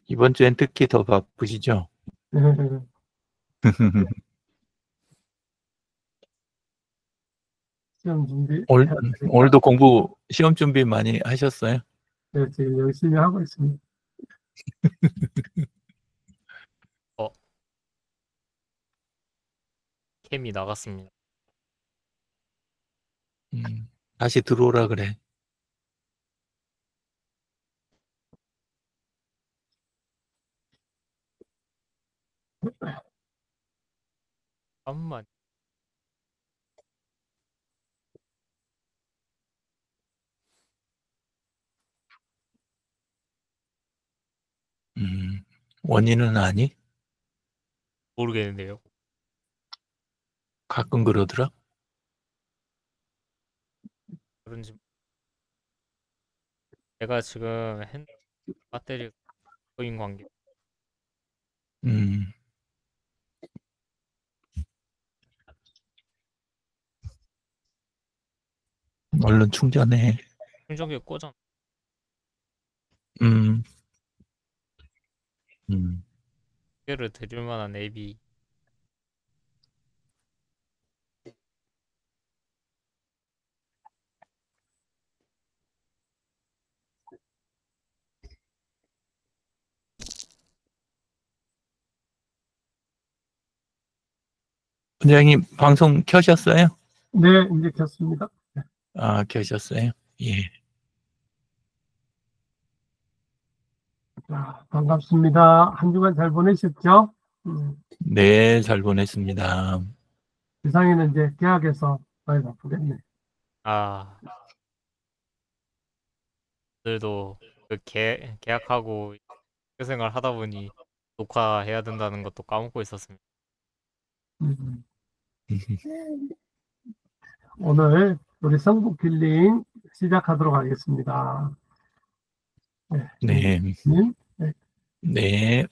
이번 주엔 특히 더 바쁘시죠? 시험 준비 오늘, 해야 되니까. 오늘도 공부, 시험 준비 많이 하셨어요? 네, 지금 열심히 하고 있습니다. 어, 캠이 나갔습니다. 다시 들어오라 그래. 잠깐만. 원인은 아니? 모르겠는데요. 가끔 그러더라. 그런지. 제가 지금 배터리 거인 관계. 음, 얼른 충전해. 충전기 꽂아. 음, 음. 를 드릴 만한 앱이 원장님, 방송 켜셨어요? 네, 이제 켰습니다. 아, 켜셨어요? 예. 자, 반갑습니다. 한 주간 잘 보내셨죠? 네, 잘 보냈습니다. 세상에는 이제 계약해서 많이 바쁘겠네. 오늘도 그 계약하고 회생을 하다 보니 녹화해야 된다는 것도 까먹고 있었습니다. 음, 오늘 우리 성북 힐링 시작하도록 하겠습니다. 네, 네, 님, 네, 네.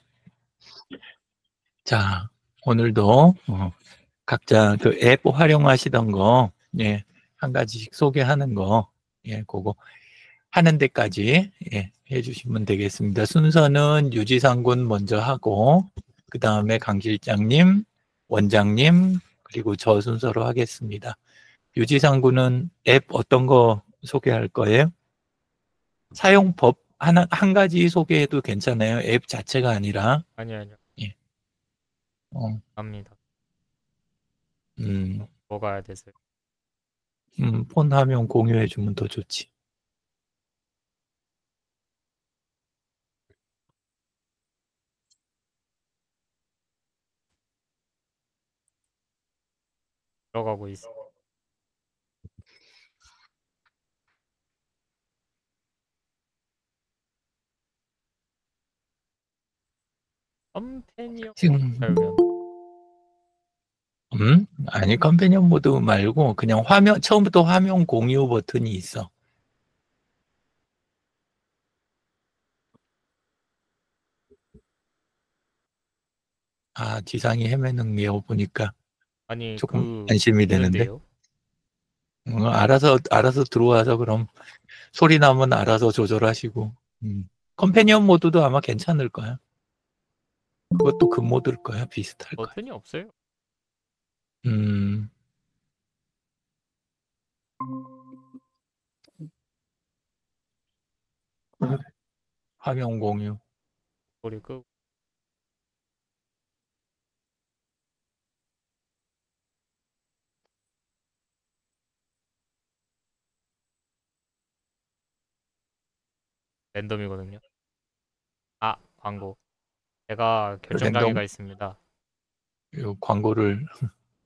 자, 오늘도 각자 그 앱 활용하시던 거, 예, 한 가지씩 소개하는 거, 예, 그거 하는 데까지 예, 해주시면 되겠습니다. 순서는 유지상군 먼저 하고, 그 다음에 강 실장님, 원장님, 그리고 저 순서로 하겠습니다. 유지상군은 앱 어떤 거 소개할 거예요? 사용법 한 가지 소개해도 괜찮아요. 앱 자체가 아니라. 아니요. 예. 어, 갑니다. 음, 뭐가 해야 되세요? 폰 화면 공유해주면 더 좋지. 들어가고 있어. 컴패니언 지금, 살면 아니, 컴패니언 모드 말고 그냥 처음부터 화면 공유 버튼이 있어. 아, 지상이 헤매는 게 보니까 아니 조금 그 안심이 되는데. 있는데요. 알아서 들어와서 그럼 소리 나면 알아서 조절하시고. 컴패니언 모드도 아마 괜찮을 거야. 그것도 그 모드일 거야. 비슷할 거야. 버튼이 없어요. 음, 화면 공유. 소리 끄고 랜덤이거든요. 광고. 제가 결정장애가 랜덤 있습니다. 요 광고를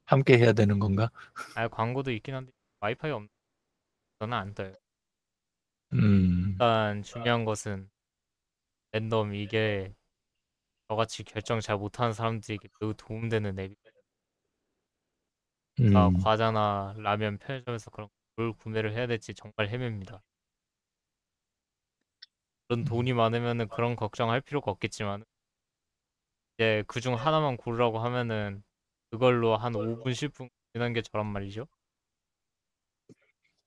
함께 해야 되는 건가? 광고도 있긴 한데 와이파이 없는 저는 안 떠요. 음, 일단 중요한 것은 랜덤 이게 저같이 결정 잘 못하는 사람들에게 매우 도움되는 앱이 음, 과자나 라면 편의점에서 그런 뭘 구매를 해야 될지 정말 헤맵니다. 그런 돈이 많으면은 그런 걱정할 필요가 없겠지만 이제 그중 하나만 고르라고 하면은 그걸로 한 5분 10분 지난 게 저란 말이죠.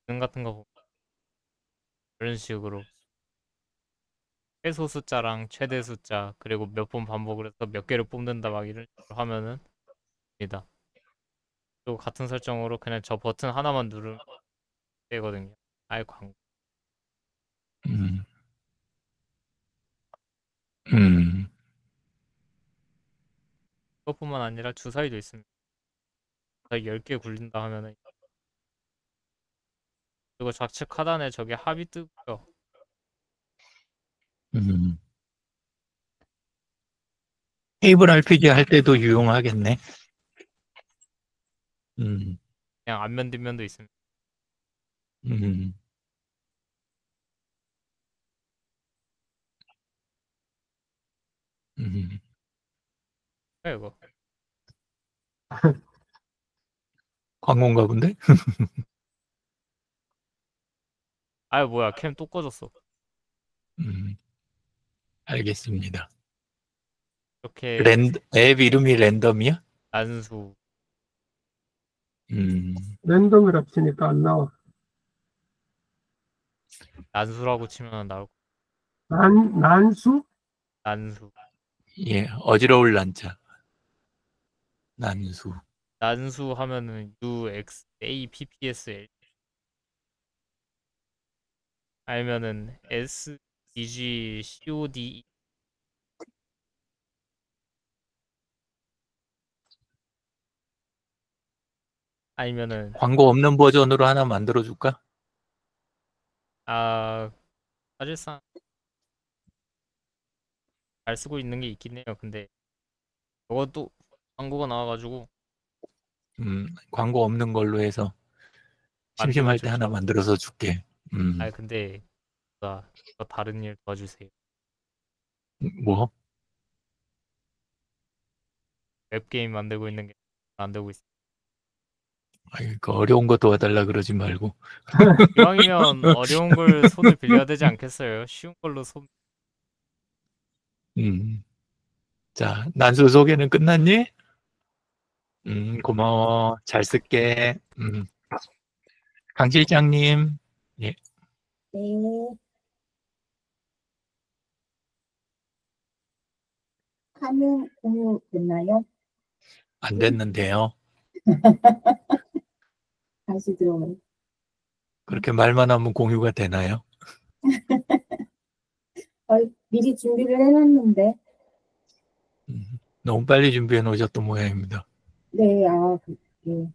기능 같은 거 보면 이런 식으로 최소 숫자랑 최대 숫자 그리고 몇 번 반복을 해서 몇 개를 뽑는다 막 이런 식으로 하면은 됩니다. 또 같은 설정으로 그냥 저 버튼 하나만 누르면 되거든요. 아예 광고. 음, 음, 그것뿐만 아니라 주사위도 있습니다. 주사위 10개 굴린다 하면은 그리고 좌측 하단에 저게 합이 뜨고요. 음. 테이블 RPG 할 때도 유용하겠네. 음, 그냥 앞면 뒷면도 있습니다. 음, 음. 이거. 광고인가 본데? 아유 뭐야 캠 또 꺼졌어. 음, 알겠습니다. 이렇게 앱 이름이 랜덤이야? 난수 음, 랜덤을 합치니까 안 나와. 난수라고 치면 나올 거. 난수? 난수. 예, 어지러울 난자. 난수. 난수 하면은 UXAPPSL 아니면은 SDGCODE 아니면은 광고 없는 버전으로 하나 만들어줄까? 아 사실상 잘 쓰고 있는 게 있긴 해요. 근데 그것도 광고가 나와가지고 광고 없는 걸로 해서 만들면 심심할 때 하나 좋죠. 만들어서 줄게. 아 근데 저 다른 일 도와주세요. 뭐? 웹게임 만들고 있는 게 만들고 있어. 아이, 그 어려운 거 도와달라 그러지 말고. 이왕이면 어려운 걸 손을 빌려야 되지 않겠어요? 쉬운 걸로 손. 음, 자, 난수 소개는 끝났니? 고마워. 잘 쓸게. 강 실장님. 예, 네, 화면 공유 됐나요? 안 됐는데요. 다시 들어오면. 그렇게 말만 하면 공유가 되나요? 미리 준비를 해놨는데. 너무 빨리 준비해 놓으셨던 모양입니다. 네, 예.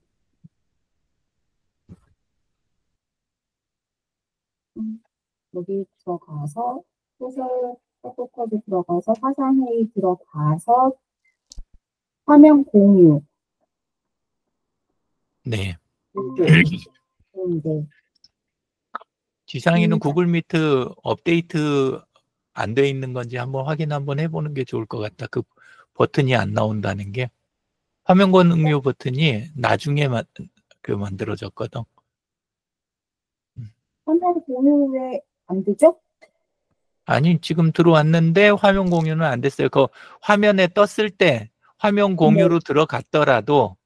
여기 들어가서, 소셜 서포터즈 들어가서, 화상회의 들어가서, 화면 공유. 네. 네. 지상이는 구글 미트 업데이트 안 돼 있는 건지 한번 확인 한번 해보는 게 좋을 것 같다. 그 버튼이 안 나온다는 게. 화면 공유 버튼이 나중에 만들어졌거든. 화면 공유 왜 안 되죠? 아니, 지금 들어왔는데 화면 공유는 안 됐어요. 그 화면에 떴을 때 화면 공유로 들어갔더라도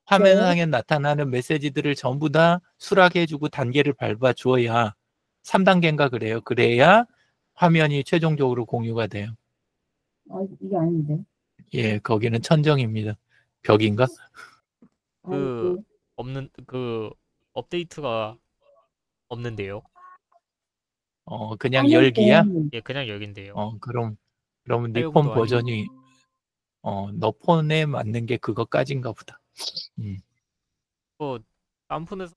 화면상에 나타나는 메시지들을 전부 다 수락해주고 단계를 밟아주어야 3단계인가 그래요. 그래야 화면이 최종적으로 공유가 돼요. 이게 아닌데. 예, 거기는 천정입니다. 벽인가? 그 아이고. 그 업데이트가 없는데요. 그냥 화면 열기야? 공유. 예, 그냥 여긴데요. 그러면 네 폰 사용도 아니고. 버전이 너 폰에 맞는 게 그거까지인가 보다. 딴 폰에서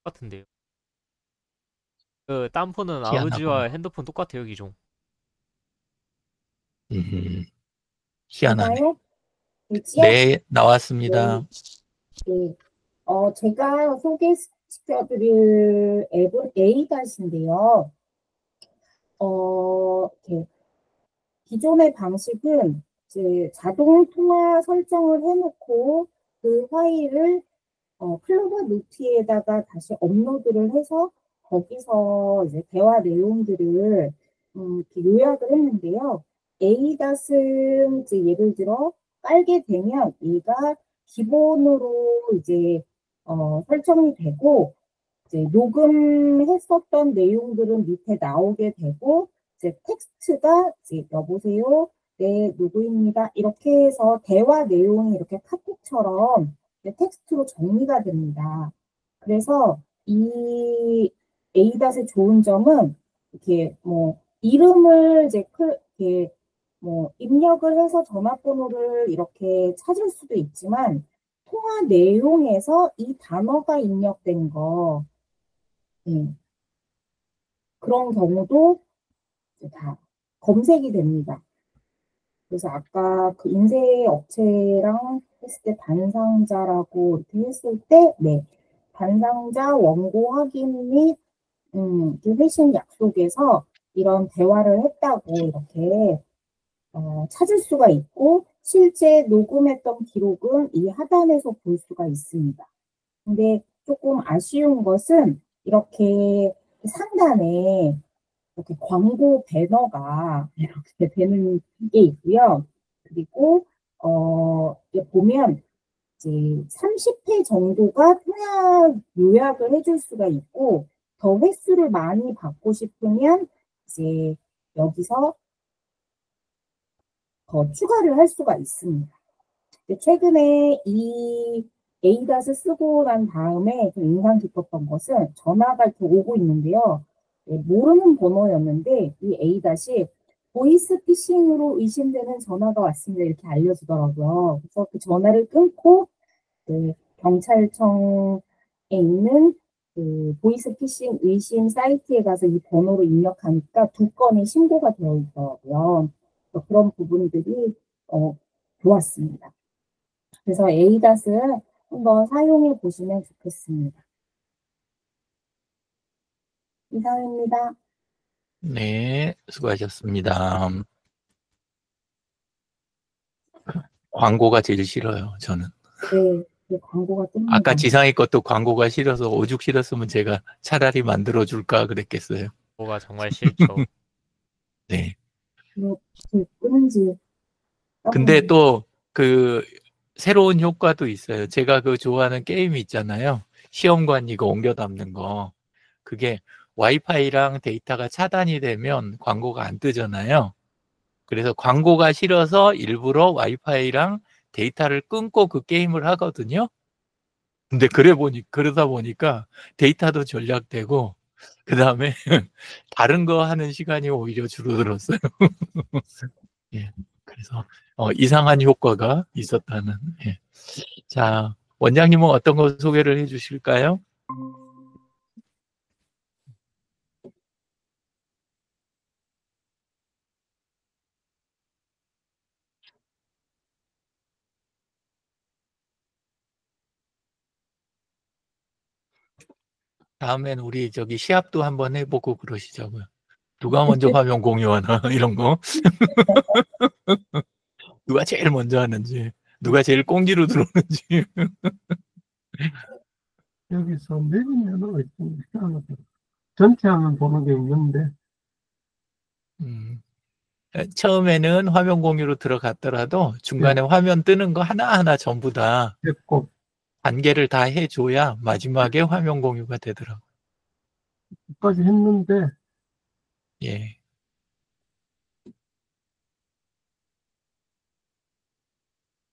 똑같은데요. 그 딴 폰은 아버지와 희한하구나. 핸드폰 똑같아요, 기종. 희한하네. 되나요? 되지요? 네, 나왔습니다. 네. 제가 소개시켜드릴 앱은 A다시인데요. 이렇게 기존의 방식은 이제 자동 통화 설정을 해놓고 그 파일을 플러그 노트에다가 다시 업로드를 해서 거기서 이제 대화 내용들을 이렇게 요약을 했는데요. A닷은 이제 예를 들어 깔게 되면 얘가 기본으로 이제 설정이 되고 이제 녹음했었던 내용들은 밑에 나오게 되고 이제 텍스트가 이제 여보세요, 네, 누구입니다. 이렇게 해서 대화 내용이 이렇게 카톡처럼 이제 텍스트로 정리가 됩니다. 그래서 이 에이닷의 좋은 점은 이렇게 뭐 이름을 이제 이렇게 뭐 입력을 해서 전화번호를 이렇게 찾을 수도 있지만 통화 내용에서 이 단어가 입력된 거, 예, 그런 경우도 이제 다 검색이 됩니다. 그래서 아까 그 인쇄 업체랑 했을 때 단상자라고 이렇게 했을 때, 네, 단상자 원고 확인 및 그 회신 약속에서 이런 대화를 했다고 이렇게 찾을 수가 있고, 실제 녹음했던 기록은 이 하단에서 볼 수가 있습니다. 근데 조금 아쉬운 것은 이렇게 상단에 이렇게 광고 배너가 이렇게 되는 게 있고요. 그리고 이제 보면 이제 30회 정도가 통화 요약을 해줄 수가 있고, 더 횟수를 많이 받고 싶으면 이제 여기서 더 추가를 할 수가 있습니다. 최근에 이 에이닷을 쓰고 난 다음에 좀 인상 깊었던 것은 전화가 이렇게 오고 있는데요. 모르는 번호였는데 이 에이닷이 보이스 피싱으로 의심되는 전화가 왔습니다. 이렇게 알려주더라고요. 그래서 그 전화를 끊고 그 경찰청에 있는 그 보이스 피싱 의심 사이트에 가서 이 번호를 입력하니까 2건의 신고가 되어 있더라고요. 그래서 그런 부분들이 좋았습니다. 그래서 에이닷을 한번 사용해 보시면 좋겠습니다. 이상입니다. 네, 수고하셨습니다. 광고가 제일 싫어요, 저는. 네, 그 광고가 뜹니다. 아까 지상이 것도 광고가 싫어서 오죽 싫었으면 제가 차라리 만들어줄까 그랬겠어요. 뭐가 정말 싫죠. 네. 끄는지. 근데 또 그 새로운 효과도 있어요. 제가 그 좋아하는 게임이 있잖아요. 시험관 이거 옮겨 담는 거. 그게 와이파이랑 데이터가 차단이 되면 광고가 안 뜨잖아요. 그래서 광고가 싫어서 일부러 와이파이랑 데이터를 끊고 그 게임을 하거든요. 근데 그러다 보니까 데이터도 절약되고, 그 다음에 다른 거 하는 시간이 오히려 줄어들었어요. 예. 그래서 이상한 효과가 있었다는. 예. 자, 원장님은 어떤 거 소개를 해주실까요? 다음엔 우리 저기 시합도 한번 해보고 그러시자고요. 누가 먼저 화면 공유하나 이런 거. 누가 제일 먼저 하는지, 누가 제일 꽁지로 들어오는지. 여기서 내린 면허가 있습니다. 전체 화면 보는 게 있는데, 처음에는 화면 공유로 들어갔더라도 중간에 화면 뜨는 거 하나하나 전부 다 됐고, 단계를 다 해줘야 마지막에 화면 공유가 되더라고요. 끝까지 했는데, 예.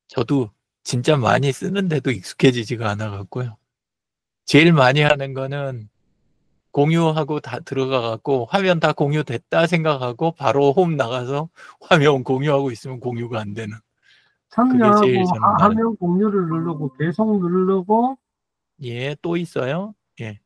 저도 진짜 많이 쓰는데도 익숙해지지가 않아갖고요. 제일 많이 하는 거는 공유하고 다 들어가갖고 화면 다 공유됐다 생각하고 바로 홈 나가서 화면 공유하고 있으면 공유가 안 되는. 그게 제일 참여하고 저는 많아요. 화면 공유를 누르고 계속 누르고, 예, 또 있어요. 예.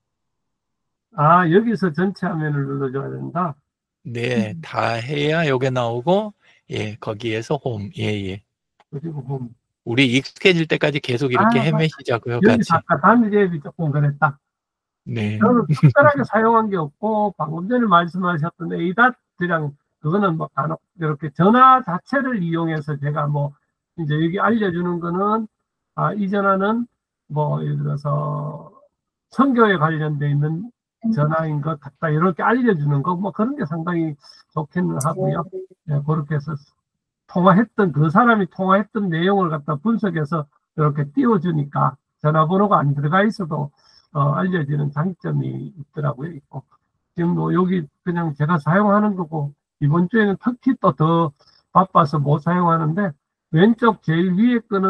여기서 전체 화면을 눌러줘야 된다. 네, 다 해야 여기 나오고, 예, 거기에서 홈. 예, 예. 그리고 홈. 우리 익숙해질 때까지 계속 이렇게 헤매시자고요, 같이. 여기서 아까 단위 앱이 조금 그랬다. 네. 저는 특별하게 사용한 게 없고, 방금 전에 말씀하셨던 에이닷이랑 그거는 뭐 간혹 이렇게 전화 자체를 이용해서 제가 뭐 이제 여기 알려주는 거는 이 전화는 뭐 예를 들어서 선교에 관련돼 있는 전화인 것 같다 이렇게 알려주는 거 뭐 그런 게 상당히 좋기는 하고요. 네, 그렇게 해서 그 사람이 통화했던 내용을 갖다 분석해서 이렇게 띄워주니까 전화번호가 안 들어가 있어도 알려지는 장점이 있더라고요. 있고. 지금 뭐 여기 그냥 제가 사용하는 거고 이번 주에는 특히 또 더 바빠서 못 사용하는데, 왼쪽 제일 위에 거는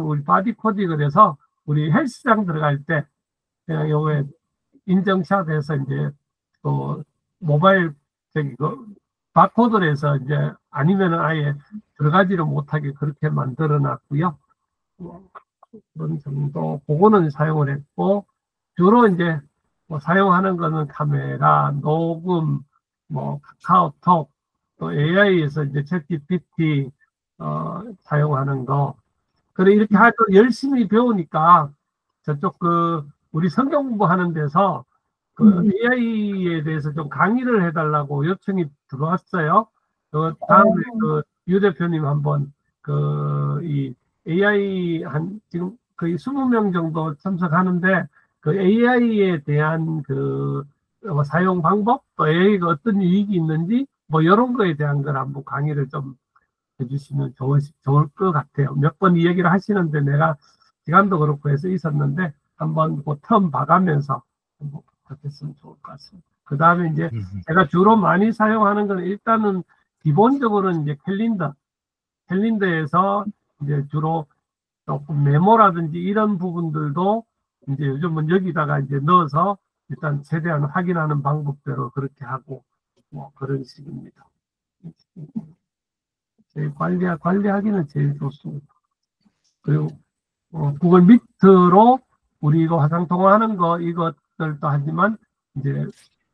우리 바디 코딩을 해서 우리 헬스장 들어갈 때 그냥 요게 인증샷 해서 이제 또 모바일 저기 그 바코드를 해서 이제 아니면은 아예 들어가지를 못하게 그렇게 만들어 놨고요. 그런 정도 그거는 사용을 했고, 주로 이제 뭐 사용하는 거는 카메라, 녹음, 뭐 카카오톡, 또 AI에서 이제 챗GPT 사용하는 거. 그래 이렇게 할 거 열심히 배우니까 저쪽 그 우리 성경 공부하는 데서 그 AI에 대해서 좀 강의를 해달라고 요청이 들어왔어요. 다음에 그 유 대표님 한번 그 이 AI 한 지금 거의 20명 정도 참석하는데 그 AI에 대한 그 사용 방법, 또 AI가 어떤 유익이 있는지 뭐 이런 거에 대한 걸 한번 강의를 좀 해주시면 좋을 것 같아요. 몇 번 이 얘기를 하시는데 내가 시간도 그렇고 해서 있었는데 한번 그 텀 봐가면서 한번 부탁했으면 좋을 것 같습니다. 그 다음에 이제 제가 주로 많이 사용하는 건 일단은 기본적으로는 이제 캘린더에서 이제 주로 조금 메모라든지 이런 부분들도 이제 요즘은 여기다가 이제 넣어서 일단 최대한 확인하는 방법대로 그렇게 하고 뭐 그런 식입니다. 관리하기는 제일 좋습니다. 그리고 구글 미트로 우리 이거 화상 통화하는 거 이것들도 하지만 이제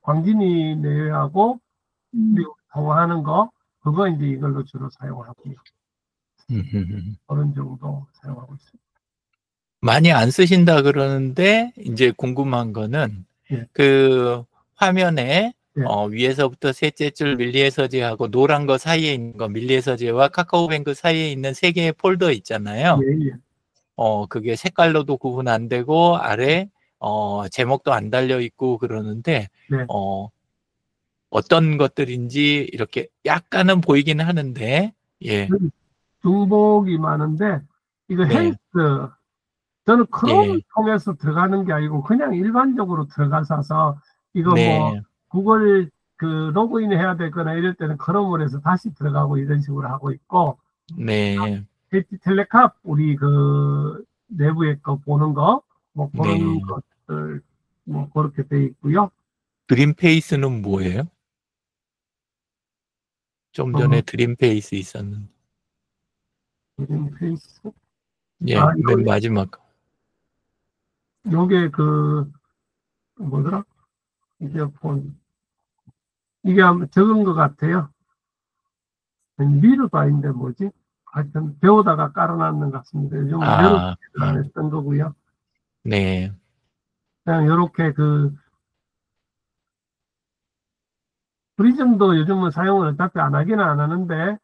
광진이 내외하고 통화하는 거 그거 이제 이걸로 주로 사용하고요. 그런 정도 사용하고 있습니다. 많이 안 쓰신다 그러는데 이제 궁금한 거는 예. 그 화면에 예. 위에서부터 셋째 줄 밀리의 서재하고 노란 거 사이에 있는 거 밀리의 서재와 카카오뱅크 사이에 있는 세 개의 폴더 있잖아요. 예, 예. 그게 색깔로도 구분 안 되고 아래 제목도 안 달려 있고 그러는데 네. 어떤 것들인지 이렇게 약간은 보이긴 하는데 예. 중복이 많은데 이거 네. 헬스 저는 크롬을 네. 통해서 들어가는 게 아니고 그냥 일반적으로 들어가서 이거 네. 뭐 구글 그 로그인 해야 되거나 이럴 때는 크롬을 해서 다시 들어가고 이런 식으로 하고 있고 네. 텔레캅 우리 그 내부에 거 보는 거 뭐 그런 네. 것들 뭐 그렇게 돼 있고요. 드림페이스는 뭐예요? 좀 전에 드림페이스 있었는데. 드림페이스 예, 아, 맨 마지막. 요게 그 뭐더라? 이어폰 이게 아마 적은 것 같아요. 미르도 아닌데 뭐지? 하여튼 배우다가 깔아놨는 것 같습니다. 요즘 아, 안 했던 거고요. 네. 그냥 요렇게 그 프리즘도 요즘은 사용을 어차피 안 하기는 안 하는데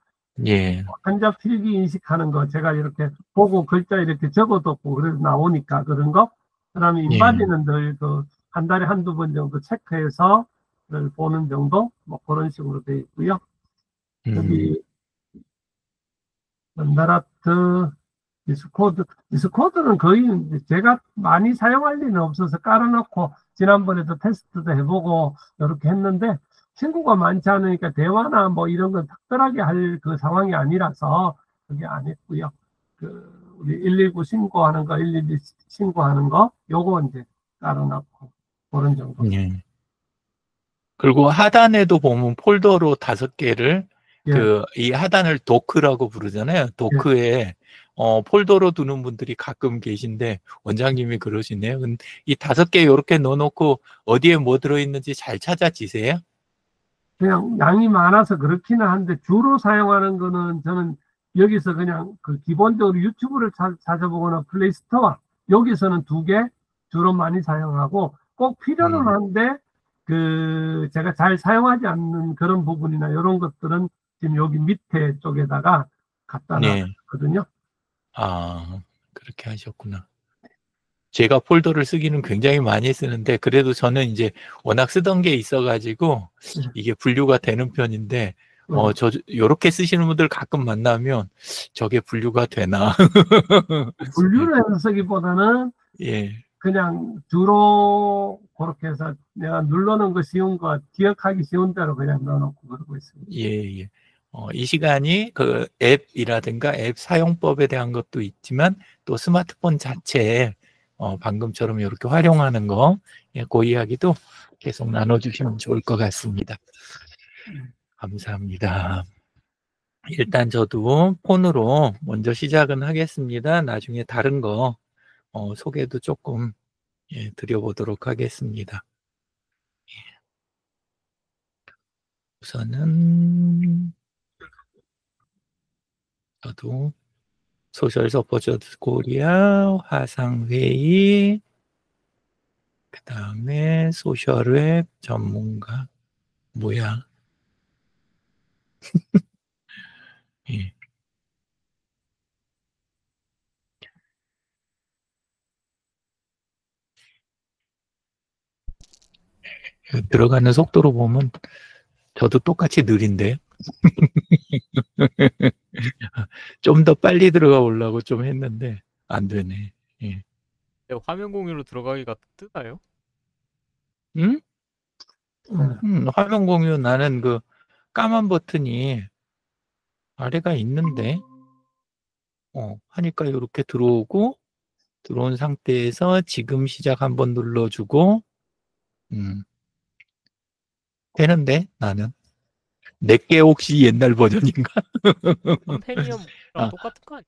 예. 한자 필기 인식하는 거 제가 이렇게 보고 글자 이렇게 적어뒀고 그래서 나오니까 그런 거. 그다음에 인바디는 늘 그 한 달에 한두 번 정도 체크해서 늘 보는 정도 뭐 그런 식으로 돼 있고요. 여기 런다라트 디스코드는 거의 제가 많이 사용할 리는 없어서 깔아놓고 지난번에도 테스트도 해보고 이렇게 했는데 친구가 많지 않으니까 대화나 뭐 이런 건 특별하게 할 그 상황이 아니라서 그게 안 했고요. 그 우리 119 신고하는 거, 112 신고하는 거 요거 이제 깔아놓고 그런 정도. 예. 그리고 하단에도 보면 폴더로 5개를 예. 이 하단을 도크라고 부르잖아요. 도크에 폴더로 두는 분들이 가끔 계신데 원장님이 그러시네요. 이 5개 이렇게 넣어놓고 어디에 뭐 들어있는지 잘 찾아지세요? 그냥 양이 많아서 그렇기는 한데 주로 사용하는 거는 저는 여기서 그냥 그 기본적으로 유튜브를 찾아보거나 플레이스토어 여기서는 2개 주로 많이 사용하고 꼭 필요는 한데 그 제가 잘 사용하지 않는 그런 부분이나 이런 것들은 지금 여기 밑에 쪽에다가 갖다 놨거든요. 아, 그렇게 하셨구나. 제가 폴더를 쓰기는 굉장히 많이 쓰는데 그래도 저는 이제 워낙 쓰던 게 있어가지고 이게 분류가 되는 편인데 요렇게 쓰시는 분들 가끔 만나면 저게 분류가 되나? 분류를 해서 쓰기보다는 예. 그냥 주로 그렇게 해서 내가 눌러놓은 거 쉬운 거 기억하기 쉬운 대로 그냥 넣어놓고 그러고 있습니다. 예, 예. 이 시간이 그 앱이라든가 앱 사용법에 대한 것도 있지만 또 스마트폰 자체에 방금처럼 이렇게 활용하는 거, 예, 그 이야기도 계속 나눠주시면 좋을 것 같습니다. 감사합니다. 일단 저도 폰으로 먼저 시작은 하겠습니다. 나중에 다른 거 소개도 조금 드려보도록 하겠습니다. 우선은 저도 소셜 서포터즈 코리아 화상회의, 그 다음에 소셜웹 전문가 뭐야? 예. 들어가는 속도로 보면 저도 똑같이 느린데 좀 더 빨리 들어가 보려고 좀 했는데 안 되네. 예. 화면 공유로 들어가기가 뜨나요? 응? 화면 공유 나는 그 까만 버튼이 아래가 있는데 하니까 이렇게 들어오고 들어온 상태에서 지금 시작 한번 눌러주고 되는데 나는 내게 혹시 옛날 버전인가? 컴패니언이랑 아. 똑같은 거 아니야?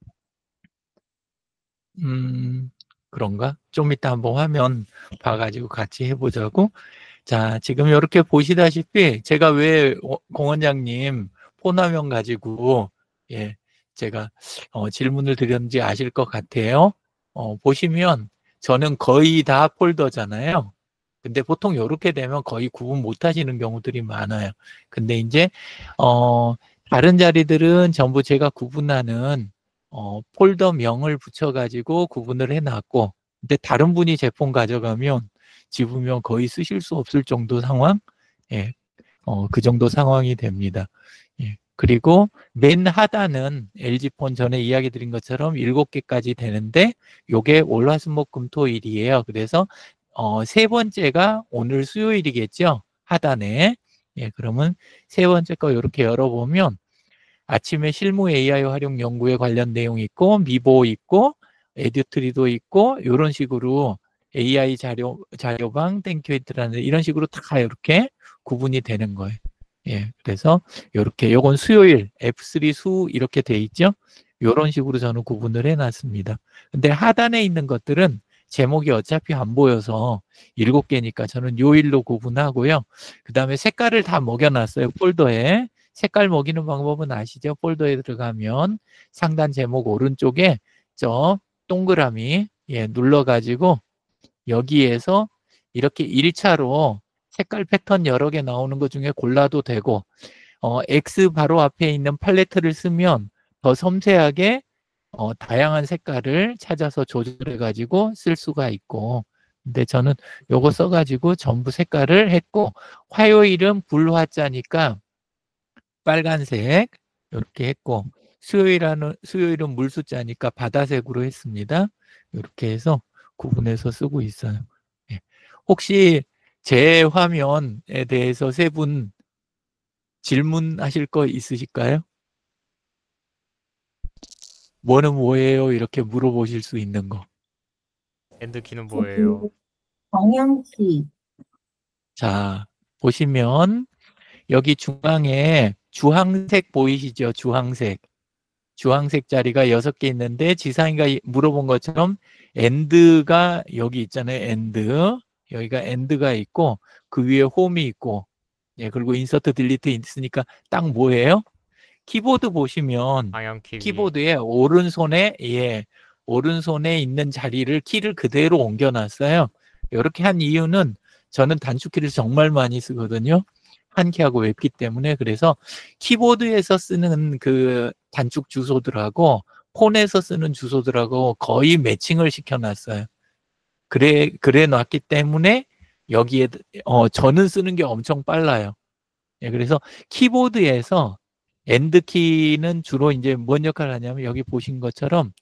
그런가? 좀 이따 한번 화면 봐가지고 같이 해보자고. 자, 지금 이렇게 보시다시피 제가 왜 공원장님 폰 화면 가지고 제가 질문을 드렸는지 아실 것 같아요. 보시면 저는 거의 다 폴더잖아요. 근데 보통 이렇게 되면 거의 구분 못 하시는 경우들이 많아요. 근데 이제 다른 자리들은 전부 제가 구분하는 폴더명을 붙여가지고 구분을 해놨고, 근데 다른 분이 제 폰 가져가면 집으면 거의 쓰실 수 없을 정도 상황, 예, 그 정도 상황이 됩니다. 예. 그리고 맨 하단은 LG폰 전에 이야기 드린 것처럼 7개까지 되는데 요게 월화수목금토일이에요. 그래서 세 번째가 오늘 수요일이겠죠. 하단에. 예, 그러면 세 번째 거 이렇게 열어보면 아침에 실무 AI 활용 연구에 관련 내용이 있고 미보 있고 에듀트리도 있고 이런 식으로 AI 자료방 땡큐이트라는 이런 식으로 다 이렇게 구분이 되는 거예요. 예, 그래서 이렇게 요건 수요일 F3 수 이렇게 돼 있죠. 이런 식으로 저는 구분을 해놨습니다. 근데 하단에 있는 것들은 제목이 어차피 안 보여서 7개니까 저는 요일로 구분하고요. 그 다음에 색깔을 다 먹여놨어요. 폴더에. 색깔 먹이는 방법은 아시죠? 폴더에 들어가면 상단 제목 오른쪽에 저 동그라미 눌러가지고 여기에서 이렇게 1차로 색깔 패턴 여러 개 나오는 것 중에 골라도 되고 X 바로 앞에 있는 팔레트를 쓰면 더 섬세하게 다양한 색깔을 찾아서 조절해가지고 쓸 수가 있고, 근데 저는 요거 써가지고 전부 색깔을 했고, 화요일은 불화자니까 빨간색 이렇게 했고, 수요일은 물숫자니까 바다색으로 했습니다. 이렇게 해서 구분해서 쓰고 있어요. 예. 혹시 제 화면에 대해서 세 분 질문하실 거 있으실까요? 뭐는 뭐예요? 이렇게 물어보실 수 있는 거. 엔드키는 뭐예요? 방향키. 자, 보시면 여기 중앙에 주황색 보이시죠? 주황색. 주황색 자리가 6개 있는데 지상이가 물어본 것처럼 엔드가 여기 있잖아요. 엔드. 여기가 엔드가 있고 그 위에 홈이 있고 그리고 인서트 딜리트 있으니까 딱 뭐예요? 키보드 보시면 방향키 키보드에 오른손에 있는 자리를 키를 그대로 옮겨놨어요. 이렇게 한 이유는 저는 단축키를 정말 많이 쓰거든요. 한키하고 웹키 때문에. 그래서 키보드에서 쓰는 그 단축 주소들하고 폰에서 쓰는 주소들하고 거의 매칭을 시켜놨어요. 그래 놨기 때문에 여기에 저는 쓰는 게 엄청 빨라요. 그래서 키보드에서 엔드키는 주로 이제 뭔 역할을 하냐면 여기 보신 것처럼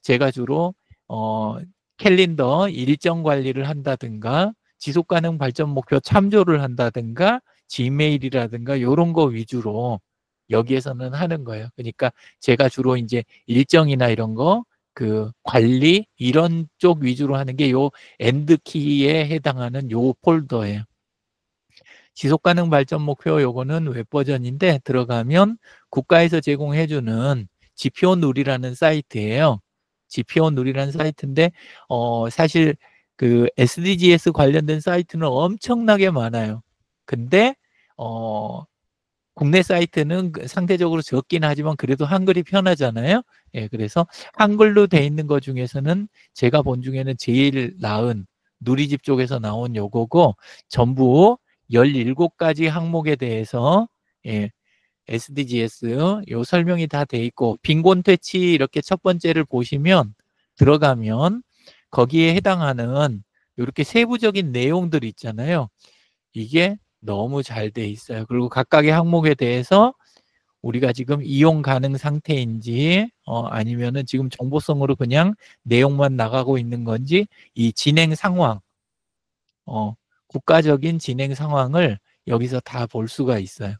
제가 주로 캘린더 일정 관리를 한다든가 지속가능 발전 목표 참조를 한다든가 지메일이라든가 이런 거 위주로 여기에서는 하는 거예요. 그러니까 제가 주로 이제 일정이나 이런 거 그 관리 이런 쪽 위주로 하는 게 요 엔드키에 해당하는 요 폴더예요. 지속가능 발전 목표 요거는 웹 버전인데 들어가면 국가에서 제공해주는 지표 누리라는 사이트예요. 지표 누리라는 사이트인데 사실 그 SDGs 관련된 사이트는 엄청나게 많아요. 근데 국내 사이트는 상대적으로 적긴 하지만 그래도 한글이 편하잖아요. 예, 그래서 한글로 돼 있는 것 중에서는 제가 본 중에는 제일 나은 누리집 쪽에서 나온 요거고 전부 17가지 항목에 대해서 예, SDGs 요 설명이 다 돼 있고 빈곤 퇴치 이렇게 첫 번째를 보시면 들어가면 거기에 해당하는 이렇게 세부적인 내용들이 있잖아요. 이게 너무 잘 돼 있어요. 그리고 각각의 항목에 대해서 우리가 지금 이용 가능 상태인지 아니면은 지금 정보성으로 그냥 내용만 나가고 있는 건지 이 진행 상황 국가적인 진행 상황을 여기서 다 볼 수가 있어요.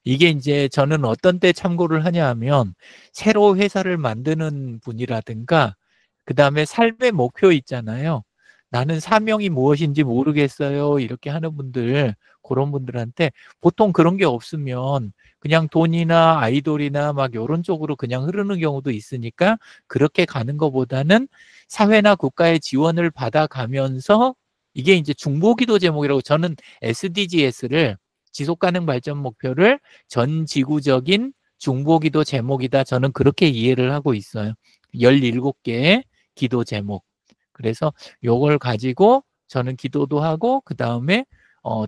이게 이제 저는 어떤 때 참고를 하냐 하면 새로 회사를 만드는 분이라든가 그 다음에 삶의 목표 있잖아요. 나는 사명이 무엇인지 모르겠어요. 이렇게 하는 분들 그런 분들한테 보통 그런 게 없으면 그냥 돈이나 아이돌이나 막 이런 쪽으로 그냥 흐르는 경우도 있으니까 그렇게 가는 것보다는 사회나 국가의 지원을 받아가면서 이게 이제 중보기도 제목이라고 저는 SDGs를 지속가능 발전 목표를 전 지구적인 중보기도 제목이다. 저는 그렇게 이해를 하고 있어요. 17개의 기도 제목. 그래서 요걸 가지고 저는 기도도 하고 그 다음에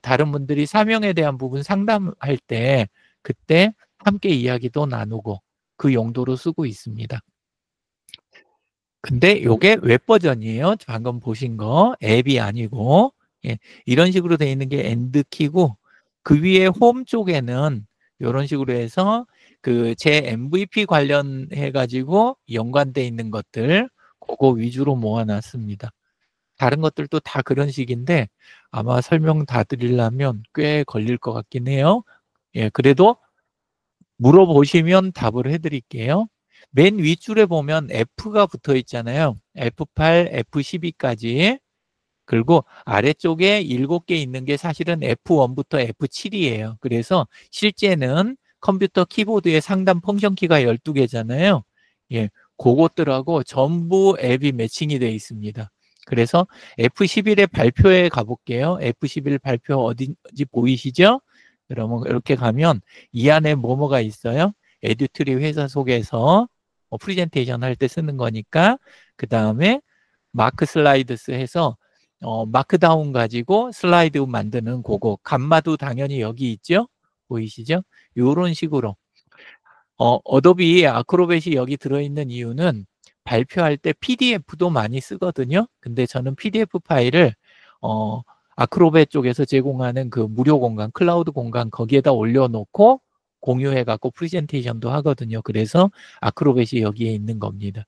다른 분들이 사명에 대한 부분 상담할 때 그때 함께 이야기도 나누고 그 용도로 쓰고 있습니다. 근데 요게 웹 버전이에요. 방금 보신 거 앱이 아니고 예, 이런 식으로 돼 있는 게 엔드키고 그 위에 홈 쪽에는 이런 식으로 해서 그 제 MVP 관련해 가지고 연관돼 있는 것들 그거 위주로 모아놨습니다. 다른 것들도 다 그런 식인데 아마 설명 다 드리려면 꽤 걸릴 것 같긴 해요. 예, 그래도 물어보시면 답을 해드릴게요. 맨 윗줄에 보면 F가 붙어 있잖아요. F8, F12까지. 그리고 아래쪽에 7개 있는 게 사실은 F1부터 F7이에요. 그래서 실제는 컴퓨터 키보드의 상단 펑션 키가 12개잖아요. 예, 그것들하고 전부 앱이 매칭이 되어 있습니다. 그래서 F11의 발표에 가볼게요. F11 발표 어딘지 보이시죠? 그러면 이렇게 가면 이 안에 뭐가 있어요? 에듀트리 회사 속에서 프레젠테이션 할 때 쓰는 거니까 그 다음에 마크 슬라이드스 해서 마크다운 가지고 슬라이드 만드는 그거 감마도 당연히 여기 있죠? 보이시죠? 이런 식으로 어도비 아크로벳이 여기 들어있는 이유는 발표할 때 PDF도 많이 쓰거든요. 근데 저는 PDF 파일을 아크로벳 쪽에서 제공하는 그 무료 공간, 클라우드 공간 거기에다 올려놓고 공유해 갖고 프레젠테이션도 하거든요. 그래서 아크로벳이 여기에 있는 겁니다.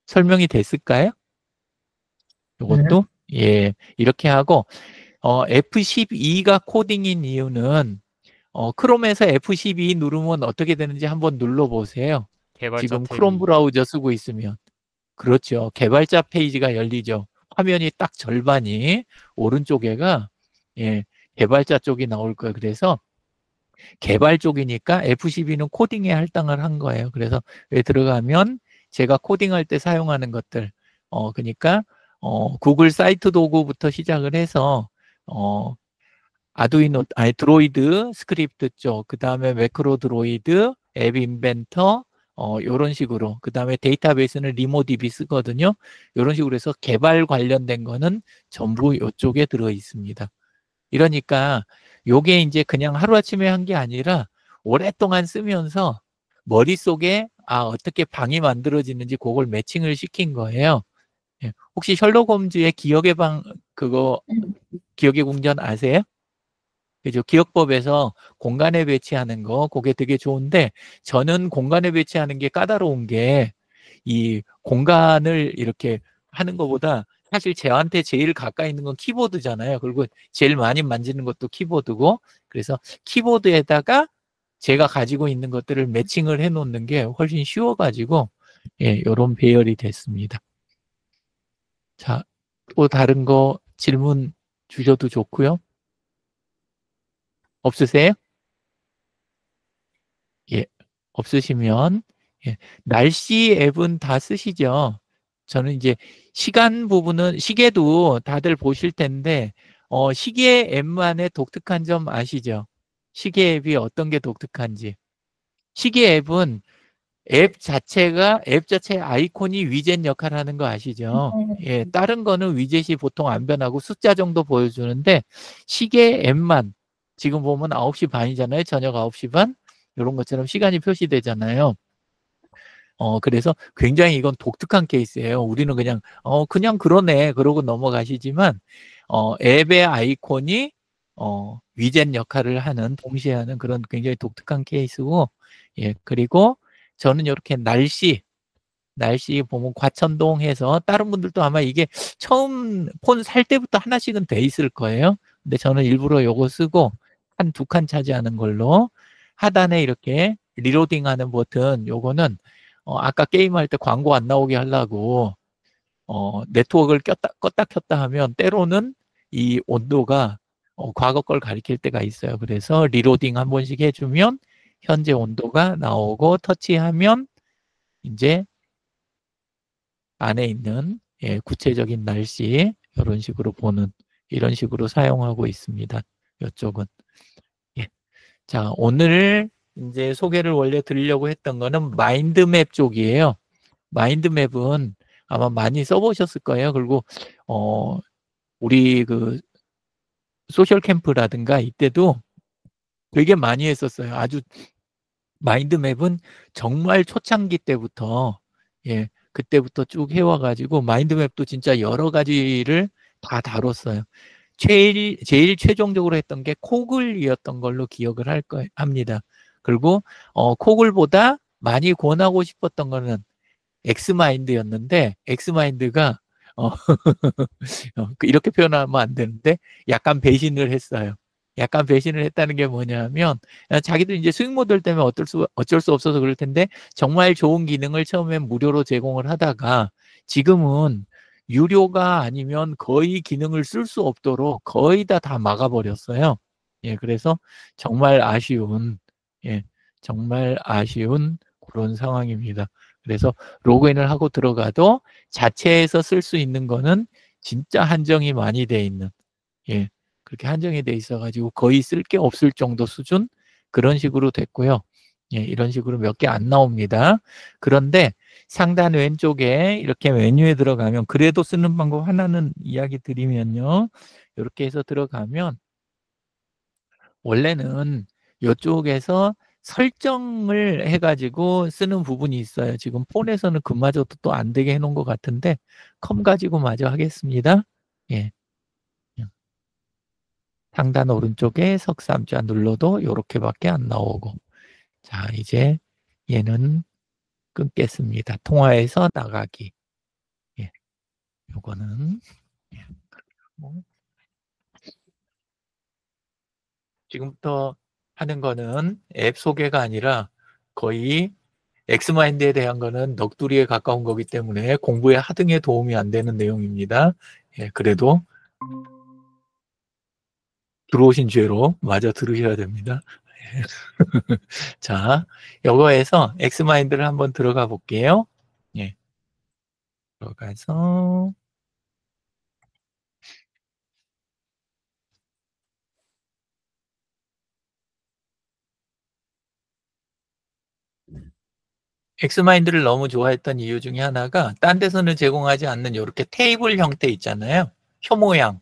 설명이 됐을까요? 이것도 예, 이렇게 하고 F12가 코딩인 이유는 크롬에서 F12 누르면 어떻게 되는지 한번 눌러보세요. 개발자 지금 탭이 크롬 브라우저 쓰고 있으면 그렇죠. 개발자 페이지가 열리죠. 화면이 딱 절반이 오른쪽에가 예, 개발자 쪽이 나올 거예요. 그래서 개발 쪽이니까 F12는 코딩에 할당을 한 거예요. 그래서 왜 들어가면 제가 코딩할 때 사용하는 것들 그러니까 구글 사이트 도구부터 시작을 해서 아두이노 드로이드 스크립트 쪽, 그 다음에 매크로 드로이드, 앱 인벤터 이런 식으로 그 다음에 데이터베이스는 리모DB 쓰거든요. 이런 식으로 해서 개발 관련된 거는 전부 이쪽에 들어 있습니다. 이러니까 요게 이제 그냥 하루아침에 한 게 아니라 오랫동안 쓰면서 머릿속에 어떻게 방이 만들어지는지 그걸 매칭을 시킨 거예요. 예. 혹시 셜록 홈즈의 기억의 방 기억의 궁전 아세요? 그죠? 기억법에서 공간에 배치하는 거 그게 되게 좋은데 저는 공간에 배치하는 게 까다로운 게 이 공간을 이렇게 하는 것보다 사실 저한테 제일 가까이 있는 건 키보드잖아요. 그리고 제일 많이 만지는 것도 키보드고, 그래서 키보드에다가 제가 가지고 있는 것들을 매칭을 해 놓는 게 훨씬 쉬워가지고, 예, 요런 배열이 됐습니다. 자, 또 다른 거 질문 주셔도 좋고요. 없으세요? 예, 없으시면, 예, 날씨 앱은 다 쓰시죠? 저는 이제 시간 부분은, 시계도 다들 보실 텐데, 시계 앱만의 독특한 점 아시죠? 시계 앱이 어떤 게 독특한지. 시계 앱은 앱 자체 아이콘이 위젯 역할을 하는 거 아시죠? 예, 다른 거는 위젯이 보통 안 변하고 숫자 정도 보여주는데, 시계 앱만, 지금 보면 9시 반이잖아요. 저녁 9시 반. 이런 것처럼 시간이 표시되잖아요. 그래서 굉장히 이건 독특한 케이스예요. 우리는 그냥 그러네. 그러고 넘어가시지만, 앱의 아이콘이, 위젯 역할을 동시에 하는 그런 굉장히 독특한 케이스고, 예, 그리고 저는 이렇게 날씨 보면 과천동 해서 다른 분들도 아마 이게 처음 폰 살 때부터 하나씩은 돼 있을 거예요. 근데 저는 일부러 요거 쓰고 한 2칸 차지하는 걸로 하단에 이렇게 리로딩 하는 버튼 요거는 아까 게임할 때 광고 안 나오게 하려고 네트워크를 껐다 켰다 하면 때로는 이 온도가 과거 걸 가리킬 때가 있어요. 그래서 리로딩 한 번씩 해주면 현재 온도가 나오고 터치하면 이제 안에 있는 구체적인 날씨 이런 식으로 보는 이런 식으로 사용하고 있습니다. 이쪽은. 예. 자, 오늘 이제 소개를 원래 드리려고 했던 거는 마인드맵 쪽이에요. 마인드맵은 아마 많이 써보셨을 거예요. 그리고 우리 그 소셜 캠프라든가 이때도 되게 많이 했었어요. 아주 마인드맵은 정말 초창기 때부터 그때부터 쭉 해와가지고 마인드맵도 진짜 여러 가지를 다 다뤘어요. 제일 최종적으로 했던 게 코글이었던 걸로 기억을 합니다. 그리고 코글보다 많이 권하고 싶었던 거는 엑스마인드였는데 엑스마인드가 이렇게 표현하면 안 되는데 약간 배신을 했어요. 약간 배신을 했다는 게 뭐냐면 자기들 이제 수익 모델 때문에 어쩔 수 없어서 그럴 텐데 정말 좋은 기능을 처음엔 무료로 제공을 하다가 지금은 유료가 아니면 거의 기능을 쓸 수 없도록 거의 다 막아버렸어요. 예, 그래서 정말 아쉬운 정말 아쉬운 그런 상황입니다. 그래서 로그인을 하고 들어가도 자체에서 쓸 수 있는 거는 진짜 한정이 많이 돼 있는 그렇게 한정이 돼 있어가지고 거의 쓸 게 없을 정도 수준 그런 식으로 됐고요. 이런 식으로 몇 개 안 나옵니다. 그런데 상단 왼쪽에 이렇게 메뉴에 들어가면 그래도 쓰는 방법 하나는 이야기 드리면요. 이렇게 해서 들어가면 원래는 이쪽에서 설정을 해가지고 쓰는 부분이 있어요. 지금 폰에서는 그마저도 또 안 되게 해놓은 것 같은데 컴 가지고 마저 하겠습니다. 예. 상단 오른쪽에 석삼자 눌러도 이렇게밖에 안 나오고 자 이제 얘는 끊겠습니다. 통화에서 나가기 요거는 지금부터 하는 거는 앱 소개가 아니라 거의 엑스마인드에 대한 거는 넋두리에 가까운 거기 때문에 공부에 하등에 도움이 안 되는 내용입니다. 그래도 들어오신 죄로 마저 들으셔야 됩니다. 자, 요거에서 엑스마인드를 한번 들어가 볼게요. 들어가서 엑스마인드를 너무 좋아했던 이유 중에 하나가 딴 데서는 제공하지 않는 이렇게 테이블 형태 있잖아요. 표 모양.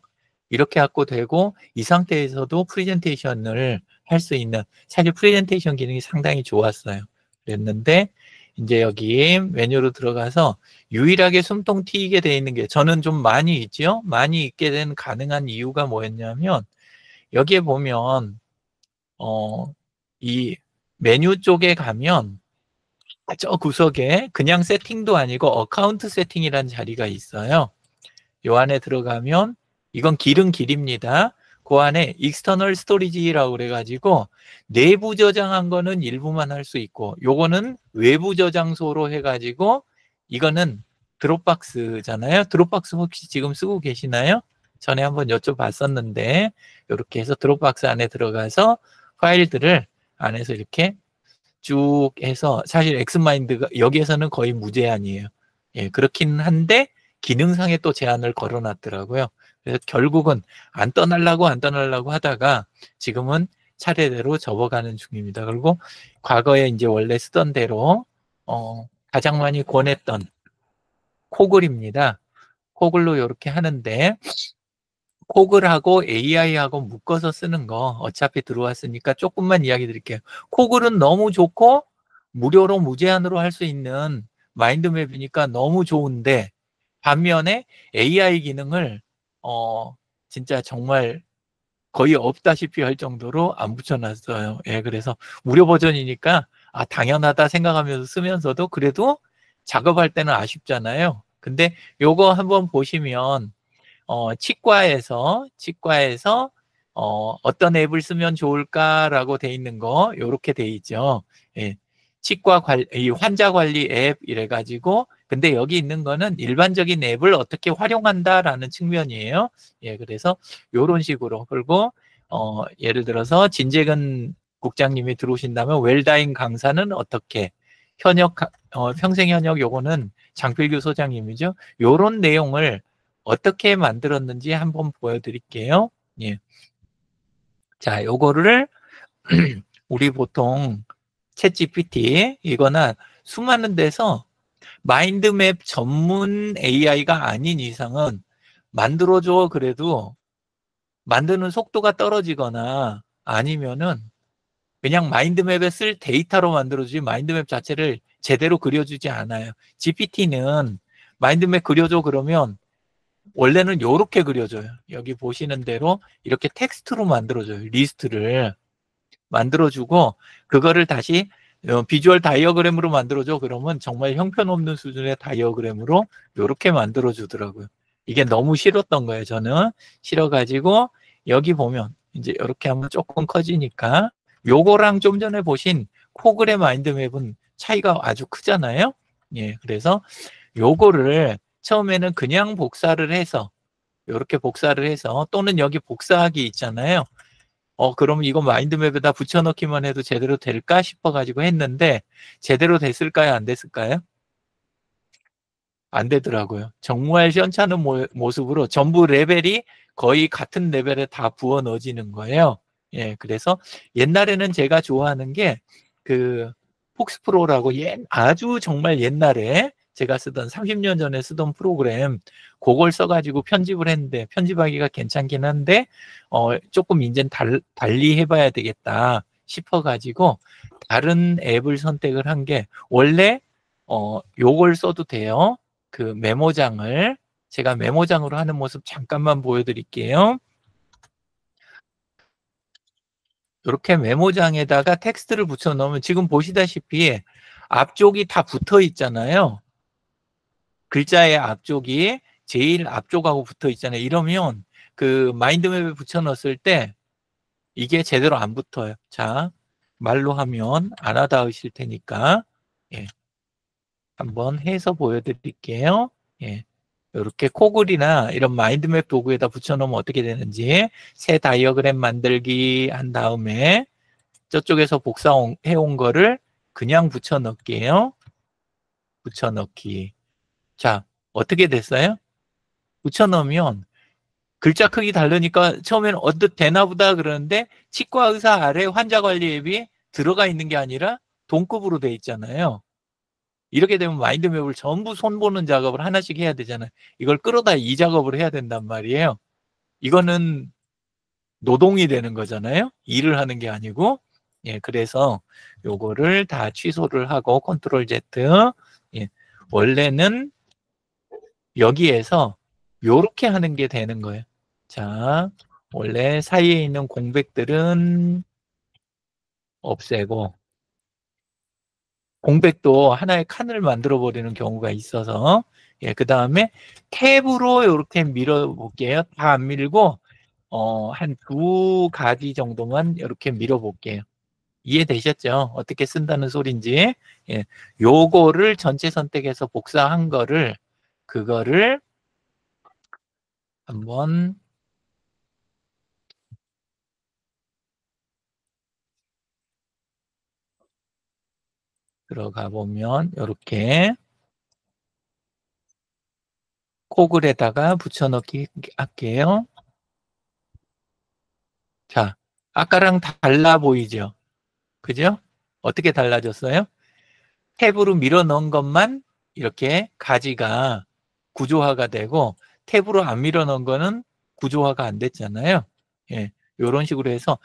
이렇게 갖고 되고 이 상태에서도 프레젠테이션을 할 수 있는 사실 프레젠테이션 기능이 상당히 좋았어요. 그랬는데 이제 여기 메뉴로 들어가서 유일하게 숨통 트이게 돼 있는 게 저는 좀 많이 있죠. 많이 있게 된 가능한 이유가 뭐였냐면 여기에 보면 이 메뉴 쪽에 가면 저 구석에 그냥 세팅도 아니고 어카운트 세팅이라는 자리가 있어요. 요 안에 들어가면 이건 길입니다. 그 안에 익스터널 스토리지라고 그래가지고 내부 저장한 거는 일부만 할 수 있고 요거는 외부 저장소로 해가지고 이거는 드롭박스잖아요. 드롭박스 혹시 지금 쓰고 계시나요? 전에 한번 여쭤봤었는데 이렇게 해서 드롭박스 안에 들어가서 파일들을 안에서 이렇게 쭉 해서 사실 엑스마인드가 여기에서는 거의 무제한이에요. 예, 그렇긴 한데 기능상에 또 제한을 걸어놨더라고요. 그래서 결국은 안 떠나려고 하다가 지금은 차례대로 접어가는 중입니다. 그리고 과거에 이제 원래 쓰던 대로 가장 많이 권했던 코글입니다. 코글로 이렇게 하는데 코글하고 AI하고 묶어서 쓰는 거 어차피 들어왔으니까 조금만 이야기 드릴게요. 코글은 너무 좋고 무료로 무제한으로 할 수 있는 마인드맵이니까 너무 좋은데 반면에 AI 기능을 진짜 정말 거의 없다시피 할 정도로 안 붙여놨어요. 예, 그래서 무료 버전이니까 당연하다 생각하면서 쓰면서도 그래도 작업할 때는 아쉽잖아요. 근데 요거 한번 보시면 치과에서 어떤 앱을 쓰면 좋을까라고 돼 있는 거 요렇게 돼 있죠. 예. 이 환자 관리 앱 이래가지고 근데 여기 있는 거는 일반적인 앱을 어떻게 활용한다라는 측면이에요. 예, 그래서 요런 식으로 그리고 예를 들어서 진재근 국장님이 들어오신다면 웰다잉 강사는 어떻게 평생 현역 요거는 장필규 소장님이죠. 요런 내용을 어떻게 만들었는지 한번 보여드릴게요. 예. 자, 요거를 우리 보통 챗 GPT 이거나 수많은 데서 마인드맵 전문 AI가 아닌 이상은 만들어줘 그래도 만드는 속도가 떨어지거나 아니면은 그냥 마인드맵에 쓸 데이터로 만들어주지 마인드맵 자체를 제대로 그려주지 않아요. GPT는 마인드맵 그려줘 그러면 원래는 이렇게 그려줘요. 여기 보시는 대로 이렇게 텍스트로 만들어줘요. 리스트를 만들어주고 그거를 다시 비주얼 다이어그램으로 만들어줘. 그러면 정말 형편없는 수준의 다이어그램으로 이렇게 만들어주더라고요. 이게 너무 싫었던 거예요. 저는 싫어가지고 여기 보면 이제 이렇게 하면 조금 커지니까 요거랑 좀 전에 보신 코글의 마인드맵은 차이가 아주 크잖아요. 예, 그래서 요거를 처음에는 그냥 복사를 해서 이렇게 복사를 해서 또는 여기 복사하기 있잖아요. 그럼 이거 마인드맵에다 붙여넣기만 해도 제대로 될까 싶어가지고 했는데 제대로 됐을까요? 안 됐을까요? 안 되더라고요. 정말 시원찮은 모습으로 전부 레벨이 거의 같은 레벨에 다 부어 넣어지는 거예요. 예, 그래서 옛날에는 제가 좋아하는 게 그 폭스프로라고 아주 정말 옛날에 제가 쓰던 30년 전에 쓰던 프로그램 그걸 써가지고 편집을 했는데 편집하기가 괜찮긴 한데 조금 이제는 달리 해봐야 되겠다 싶어가지고 다른 앱을 선택을 한 게 원래 요걸 써도 돼요. 그 메모장을 제가 메모장으로 하는 모습 잠깐만 보여드릴게요. 이렇게 메모장에다가 텍스트를 붙여 넣으면 지금 보시다시피 앞쪽이 다 붙어 있잖아요. 글자의 앞쪽이 제일 앞쪽하고 붙어 있잖아요. 이러면 그 마인드맵에 붙여 넣었을 때 이게 제대로 안 붙어요. 자, 말로 하면 안 와닿으실 테니까 예, 한번 해서 보여드릴게요. 예. 이렇게 코글이나 이런 마인드맵 도구에다 붙여놓으면 어떻게 되는지 새 다이어그램 만들기 한 다음에 저쪽에서 복사해온 거를 그냥 붙여넣을게요. 붙여넣기. 자, 어떻게 됐어요? 붙여넣으면 글자 크기 다르니까 처음에는 어떻게 되나 보다 그러는데 치과 의사 아래 환자 관리 앱이 들어가 있는 게 아니라 동급으로 돼 있잖아요. 이렇게 되면 마인드맵을 전부 손보는 작업을 하나씩 해야 되잖아요. 이걸 끌어다 이 작업을 해야 된단 말이에요. 이거는 노동이 되는 거잖아요. 일을 하는 게 아니고. 예, 그래서 요거를 다 취소를 하고 컨트롤 Z. 예, 원래는 여기에서 요렇게 하는 게 되는 거예요. 자, 원래 사이에 있는 공백들은 없애고 공백도 하나의 칸을 만들어 버리는 경우가 있어서 예, 그 다음에 탭으로 이렇게 밀어 볼게요. 다 안 밀고 한 2가지 정도만 이렇게 밀어 볼게요. 이해되셨죠? 어떻게 쓴다는 소린지. 예, 요거를 전체 선택해서 복사한 거를 그거를 한번 들어가 보면 이렇게 코글에다가 붙여넣기 할게요. 자, 아까랑 달라 보이죠? 그죠? 어떻게 달라졌어요? 탭으로 밀어 넣은 것만 이렇게 가지가 구조화가 되고 탭으로 안 밀어 넣은 거는 구조화가 안 됐잖아요. 예, 이런 식으로 해서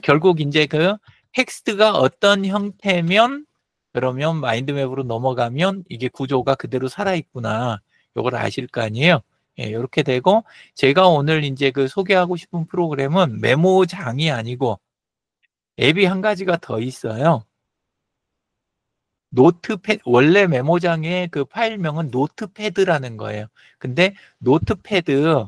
결국 이제 그 텍스트가 어떤 형태면 그러면 마인드맵으로 넘어가면 이게 구조가 그대로 살아있구나. 이걸 아실 거 아니에요. 예, 이렇게 되고 제가 오늘 이제 그 소개하고 싶은 프로그램은 메모장이 아니고 앱이 한 가지가 더 있어요. 노트패드, 원래 메모장의 그 파일명은 노트패드라는 거예요. 근데 노트패드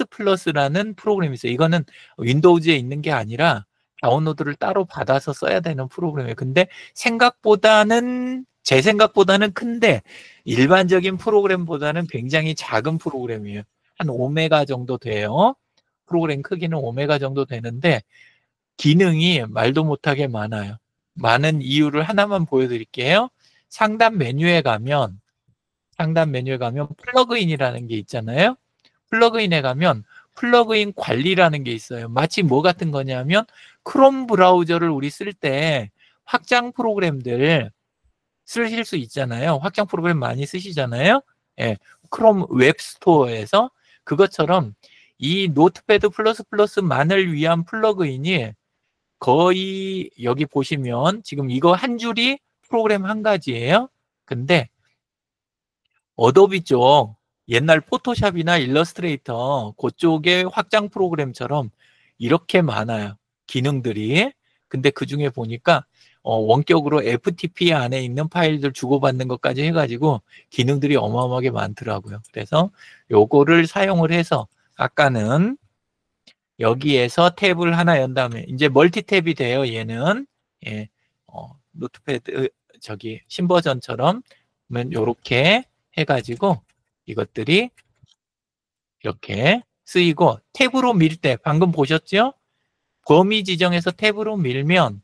플러스라는 프로그램이 있어요. 이거는 윈도우즈에 있는 게 아니라 다운로드를 따로 받아서 써야 되는 프로그램이에요. 근데 제 생각보다는 큰데 일반적인 프로그램보다는 굉장히 작은 프로그램이에요. 한 5메가 정도 돼요. 프로그램 크기는 5메가 정도 되는데 기능이 말도 못하게 많아요. 많은 이유를 하나만 보여드릴게요. 상단 메뉴에 가면 플러그인이라는 게 있잖아요. 플러그인에 가면 플러그인 관리라는 게 있어요. 마치 뭐 같은 거냐면 크롬 브라우저를 우리 쓸 때 확장 프로그램들 쓰실 수 있잖아요. 확장 프로그램 많이 쓰시잖아요. 예, 크롬 웹스토어에서 그것처럼 이 노트패드 플러스만을 위한 플러그인이 거의 여기 보시면 지금 이거 한 줄이 프로그램 한 가지예요. 근데 어도비 쪽 옛날 포토샵이나 일러스트레이터 그쪽의 확장 프로그램처럼 이렇게 많아요. 기능들이. 근데 그 중에 보니까 원격으로 FTP 안에 있는 파일들 주고받는 것까지 해가지고 기능들이 어마어마하게 많더라고요. 그래서 요거를 사용을 해서 아까는 여기에서 탭을 하나 연 다음에 이제 멀티 탭이 돼요. 얘는 예, 노트패드 신버전처럼 이렇게 해가지고 이것들이 이렇게 쓰이고 탭으로 밀 때 방금 보셨죠? 범위 지정해서 탭으로 밀면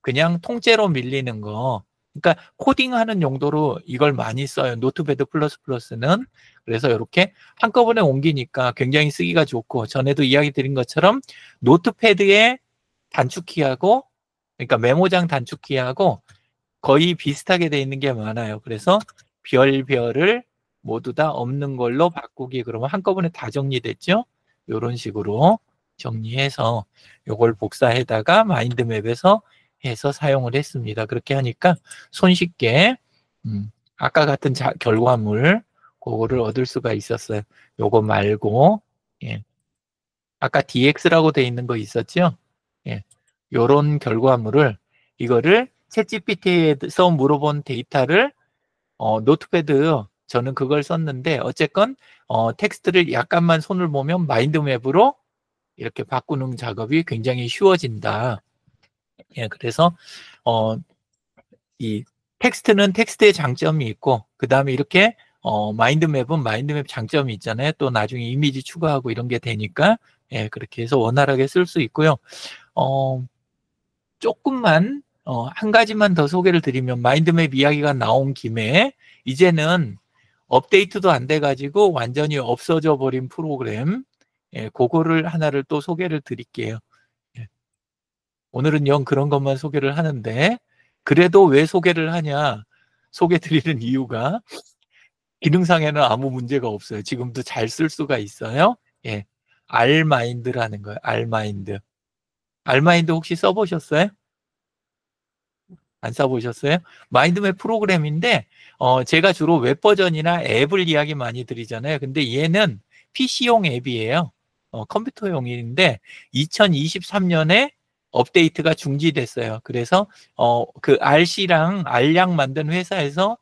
그냥 통째로 밀리는 거. 그러니까 코딩하는 용도로 이걸 많이 써요. 노트패드 플러스는. 그래서 이렇게 한꺼번에 옮기니까 굉장히 쓰기가 좋고 전에도 이야기 드린 것처럼 노트패드의 단축키하고 그러니까 메모장 단축키하고 거의 비슷하게 돼 있는 게 많아요. 그래서 별을 모두 다 없는 걸로 바꾸기 그러면 한꺼번에 다 정리됐죠? 이런 식으로 정리해서 이걸 복사해다가 마인드맵에서 해서 사용을 했습니다. 그렇게 하니까 손쉽게 아까 같은 결과물 그거를 얻을 수가 있었어요. 요거 말고 예. 아까 DX라고 돼 있는 거 있었죠? 예. 요런 결과물을 이거를 챗GPT에서 물어본 데이터를 노트패드 저는 그걸 썼는데 어쨌건 텍스트를 약간만 손을 보면 마인드맵으로 이렇게 바꾸는 작업이 굉장히 쉬워진다. 예, 그래서 이 텍스트는 텍스트의 장점이 있고 그 다음에 이렇게 마인드맵은 마인드맵 장점이 있잖아요. 또 나중에 이미지 추가하고 이런 게 되니까 예, 그렇게 해서 원활하게 쓸 수 있고요. 조금만 한 가지만 더 소개를 드리면 마인드맵 이야기가 나온 김에 이제는 업데이트도 안 돼가지고 완전히 없어져 버린 프로그램 예, 그거를 하나를 또 소개를 드릴게요. 예. 오늘은 영 그런 것만 소개를 하는데 그래도 왜 소개를 하냐 소개 드리는 이유가 기능상에는 아무 문제가 없어요. 지금도 잘 쓸 수가 있어요. 예, 알마인드라는 거예요. 알마인드 혹시 써보셨어요? 안 써보셨어요? 마인드맵 프로그램인데 제가 주로 웹 버전이나 앱을 이야기 많이 드리잖아요. 근데 얘는 PC용 앱이에요. 컴퓨터용인데 2023년에 업데이트가 중지됐어요. 그래서 그 RC랑 R량 만든 회사에서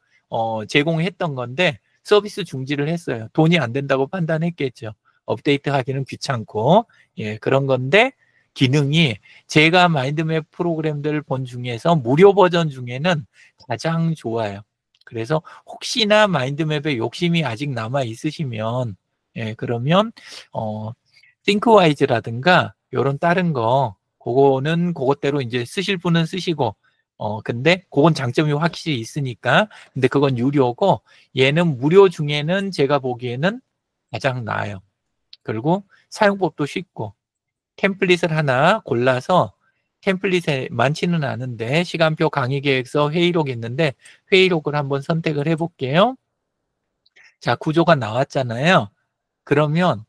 제공했던 건데 서비스 중지를 했어요. 돈이 안 된다고 판단했겠죠. 업데이트 하기는 귀찮고. 예, 그런 건데 기능이 제가 마인드맵 프로그램들 본 중에서 무료 버전 중에는 가장 좋아요. 그래서 혹시나 마인드맵에 욕심이 아직 남아 있으시면 예, 그러면 띵크와이즈라든가 요런 다른 거 그거는 그것대로 이제 쓰실 분은 쓰시고 근데 그건 장점이 확실히 있으니까 근데 그건 유료고 얘는 무료 중에는 제가 보기에는 가장 나아요. 그리고 사용법도 쉽고 템플릿을 하나 골라서 템플릿에 많지는 않은데 시간표 강의 계획서 회의록 있는데 회의록을 한번 선택을 해볼게요. 자, 구조가 나왔잖아요. 그러면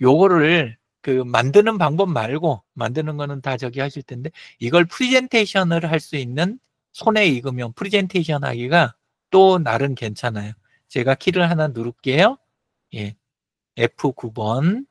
요거를 그 만드는 방법 말고 만드는 거는 다 저기 하실 텐데 이걸 프레젠테이션을 할 수 있는 손에 익으면 프레젠테이션 하기가 또 나름 괜찮아요. 제가 키를 하나 누를게요. 예. F9번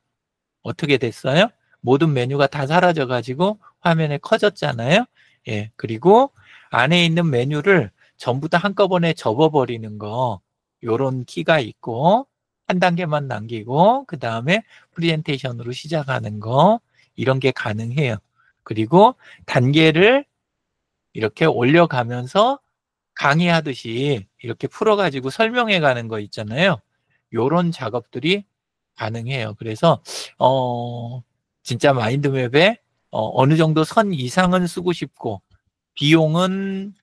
어떻게 됐어요? 모든 메뉴가 다 사라져 가지고 화면에 커졌잖아요. 예. 그리고 안에 있는 메뉴를 전부 다 한꺼번에 접어버리는 거 요런 키가 있고 한 단계만 남기고 그 다음에 프레젠테이션으로 시작하는 거 이런 게 가능해요. 그리고 단계를 이렇게 올려가면서 강의하듯이 이렇게 풀어가지고 설명해 가는 거 있잖아요. 요런 작업들이 가능해요. 그래서 진짜 마인드맵에 어느 정도 선 이상은 쓰고 싶고 비용은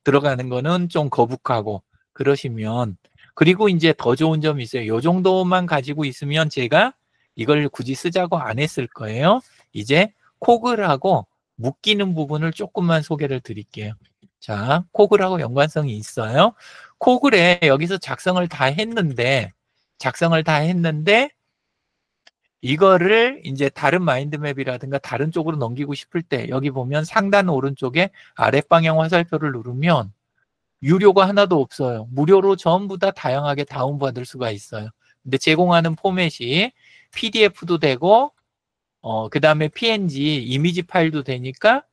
들어가는 거는 좀 거북하고 그러시면 그리고 이제 더 좋은 점이 있어요. 요 정도만 가지고 있으면 제가 이걸 굳이 쓰자고 안 했을 거예요. 이제 코글하고 묶이는 부분을 조금만 소개를 드릴게요. 자, 코글하고 연관성이 있어요. 코글에 여기서 작성을 다 했는데 이거를 이제 다른 마인드맵이라든가 다른 쪽으로 넘기고 싶을 때 여기 보면 상단 오른쪽에 아랫방향 화살표를 누르면 유료가 하나도 없어요. 무료로 전부 다 다양하게 다운받을 수가 있어요. 근데 제공하는 포맷이 PDF도 되고 그 다음에 PNG 이미지 파일도 되니까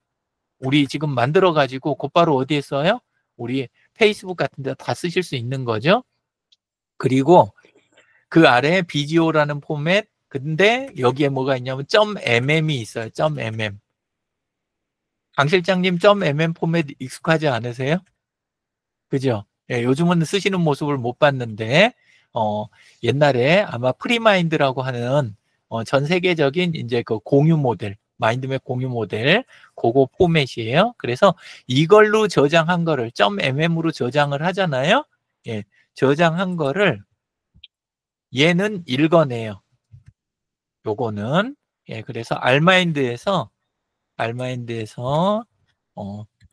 우리 지금 만들어 가지고 곧바로 어디에 써요? 우리 페이스북 같은 데 다 쓰실 수 있는 거죠. 그리고 그 아래에 비지오라는 포맷 근데 여기에 뭐가 있냐면 .mm이 있어요. .mm. 강 실장님 .mm 포맷 익숙하지 않으세요? 그죠? 예, 요즘은 쓰시는 모습을 못 봤는데 옛날에 아마 프리마인드라고 하는 전 세계적인 이제 그 공유 모델, 마인드맵 공유 모델 그거 포맷이에요. 그래서 이걸로 저장한 거를 .mm으로 저장을 하잖아요. 예, 저장한 거를 얘는 읽어내요. 요거는 예, 그래서 알마인드에서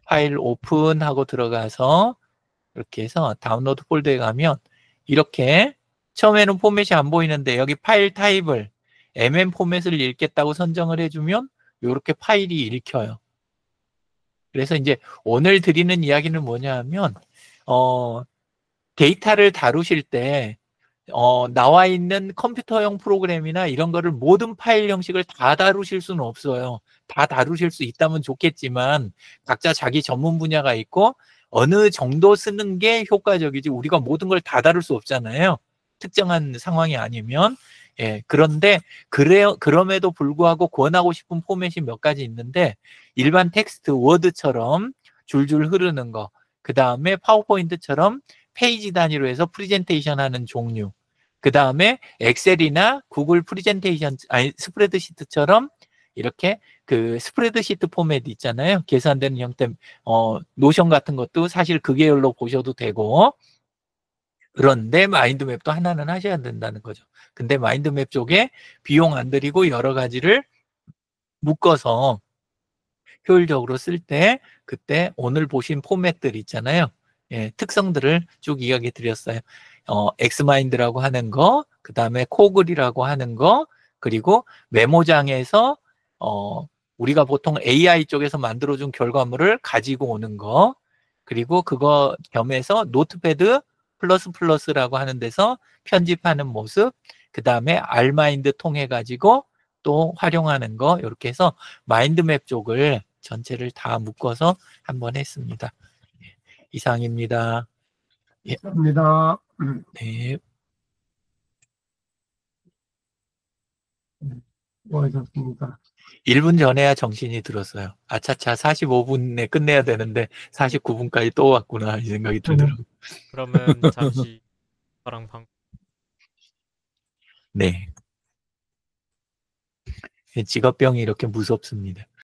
파일 오픈하고 들어가서 이렇게 해서 다운로드 폴더에 가면 이렇게 처음에는 포맷이 안 보이는데 여기 파일 타입을 mm 포맷을 읽겠다고 선정을 해주면 이렇게 파일이 읽혀요. 그래서 이제 오늘 드리는 이야기는 뭐냐 하면 데이터를 다루실 때 나와 있는 컴퓨터용 프로그램이나 이런 거를 모든 파일 형식을 다 다루실 수는 없어요. 다 다루실 수 있다면 좋겠지만 각자 자기 전문 분야가 있고 어느 정도 쓰는 게 효과적이지 우리가 모든 걸 다 다룰 수 없잖아요. 특정한 상황이 아니면. 예, 그런데 그럼에도 불구하고 권하고 싶은 포맷이 몇 가지 있는데 일반 텍스트 워드처럼 줄줄 흐르는 거, 그 다음에 파워포인트처럼 페이지 단위로 해서 프레젠테이션 하는 종류, 그 다음에 엑셀이나 구글 프레젠테이션, 아니 스프레드시트처럼 이렇게 그 스프레드시트 포맷 있잖아요. 계산되는 형태, 노션 같은 것도 사실 그 계열로 보셔도 되고, 그런데 마인드맵도 하나는 하셔야 된다는 거죠. 근데 마인드맵 쪽에 비용 안 들이고 여러 가지를 묶어서 효율적으로 쓸 때 그때 오늘 보신 포맷들 있잖아요. 예, 특성들을 쭉 이야기 드렸어요. 엑스마인드라고 하는 거, 그 다음에 코글이라고 하는 거, 그리고 메모장에서 우리가 보통 AI 쪽에서 만들어준 결과물을 가지고 오는 거, 그리고 그거 겸해서 노트패드 플러스라고 하는 데서 편집하는 모습, 그 다음에 알마인드 통해 가지고 또 활용하는 거 이렇게 해서 마인드맵 쪽을 전체를 다 묶어서 한번 했습니다. 이상입니다. 감사합니다. 네. 수고하셨습니다. 1분 전에야 정신이 들었어요. 아차차 45분에 끝내야 되는데 49분까지 또 왔구나 이 생각이 들더라고요. 그러면 잠시 저랑 방 네. 직업병이 이렇게 무섭습니다.